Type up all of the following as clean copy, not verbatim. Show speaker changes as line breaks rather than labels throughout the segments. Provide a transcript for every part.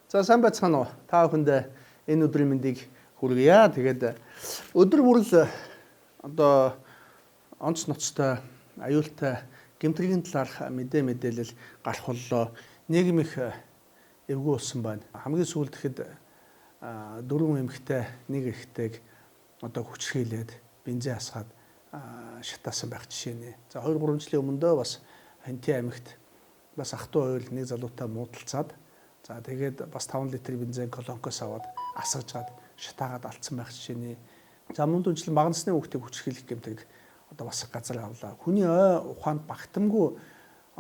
За сайн байцгаана уу? Та бүхэнд энэ өдрийн мэндийг хүргье. Тэгээд өдөр бүрл одоо онц ноцтой аюултай гэмтрийн талаарх мэдээлэл гарах боллоо. Нийгэм их эвгүй болсон байна. Хамгийн сүүлд гэхэд 4 эмэгтэй нэг эрэгтэйг одоо хүчрхийлээд бензин асгаад шатаасан байх жишээ. За 2-3 жилийн өмнө дөө бас Ханти аймагт бас ах トゥ ойл нэг залуутай муудалцаад за тэгээд бас 5 литр бензин колонкоос аваад асгаж гад шатаагаад алдсан байх жишээ. За мөн дүнчлэн бага насны хүүхдийг хүчрхийлэх гэмтэг одоо бас газар авлаа. Хүний ой ухаанд багтамгүй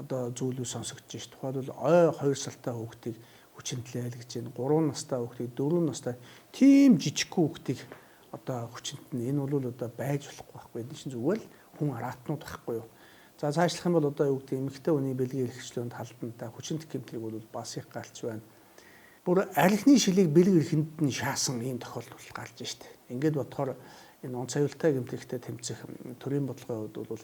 одоо зүйлүүд сонсогдож ш. Тухайлбал ой 2 сартай хүүхдийг хүчинтлээл гэж байна. 3 настай хүүхдийг 4 настай тийм жижиг хүүхдийг одоо хүчинтэн энэ бол одоо байж болохгүй байхгүй. Энэ чинь зүгээр л хүн араатнууд байхгүй юу. За цаашлах юм бол одоо юу гэдэг эмэгтэй хүний бэлгийн эрхчлөөнд халдантай хүчинт гэмтрийг бол бас их гарч байна. Бүр архины шилийг бэлэг эрхэнд нь шаасан ийм тохиолдол гарч штэ. Ингээд бодохоор энэ онц аюултай гэмтрэгтэй тэмцэх төрийн бодлогын хувьд бол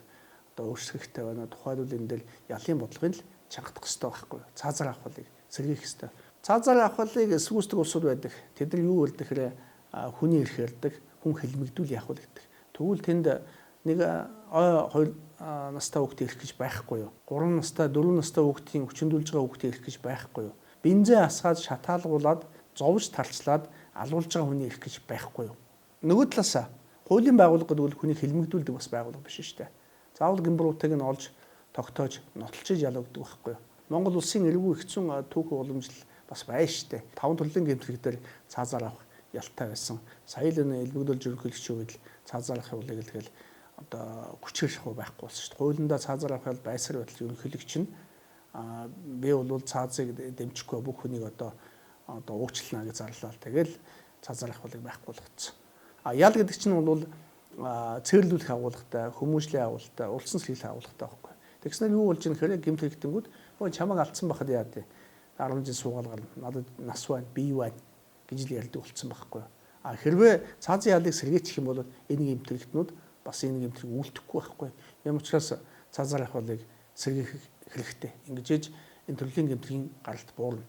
одоо өөрчлөлттэй байна. Тухайлбал энэ дээр ялын бодлогын л чангадах хэрэгтэй байхгүй юу. Цаазаар авахлыг сэргийлэх хэрэгтэй. Цаазаар авахлыг эсвүүцдэг улсууд байдаг. Тэд нар юу гэдэг хэрэг хүний эрх ярьдаг, хүн хэлмэгдүүл явах гэдэг. Тэгвэл тэнд нэг ой 2 настай хүүхдээ ирэх гэж байхгүй юу? 3 настай, 4 настай хүүхдийн хүчндүүлж байгаа хүүхдээ ирэх гэж байхгүй юу? Бензин асгаад шатаалгуулад, зовж тарчлаад алуулж байгаа хүний ирэх гэж байхгүй юу? Нөгөө талаасаа хуулийн байгууллага гэдэг нь хүний хэлмэгдүүлдэг бас байгууллага биш шүү дээ. Заавал гимбруудыг нь олж, тогтоож, нотлчиж ялагддаг байхгүй юу? Монгол улсын эргүү ихцэн түүхэн уламжлал бас байна шүү дээ. 5 төрлийн гэмтрэг дээр цаазаар авах ялтай байсан. Сая л энэ элбэгдүүлж ерөнхийлөгчийн үед цаазаар авах явуулыг л тэгэл одоо хүчрэх байхгүй болсон шүү дээ. Хуулиндаа цаазаар авах байсаар байтал ерөнхийлөгч нь би бол цаазыг дэмжихгүй бүх хүнийг одоо уучлална гэж зарлаа. Тэгэл цаазаар авахыг байхгүй болгоцсон. Ял гэдэг чинь бол цэвэрлүүлэх агуулгатай, хүмүүжлийн агуулгатай, улсын сэргийлэх агуулгатай байхгүй. Тэгснээр юу болж ийм хэрэг гэмт хэрэгтэнгүүд чамайг алдсан байхад яа дээ. 10 жил суугаал гарна. Надад нас байна, бие байна гэж л ярьдаг болсон байхгүй. Хэрвээ цаазын ялыг сэргээчих юм бол энэ гэмтрэгтнүүд бас энэ гэмтрэг үйлдэхгүй байхгүй. Ямар учраас цаазаар авахыг сэргээх хэрэгтэй. Ингэж энэ төрлийн гэмтрийн гаралт буурна.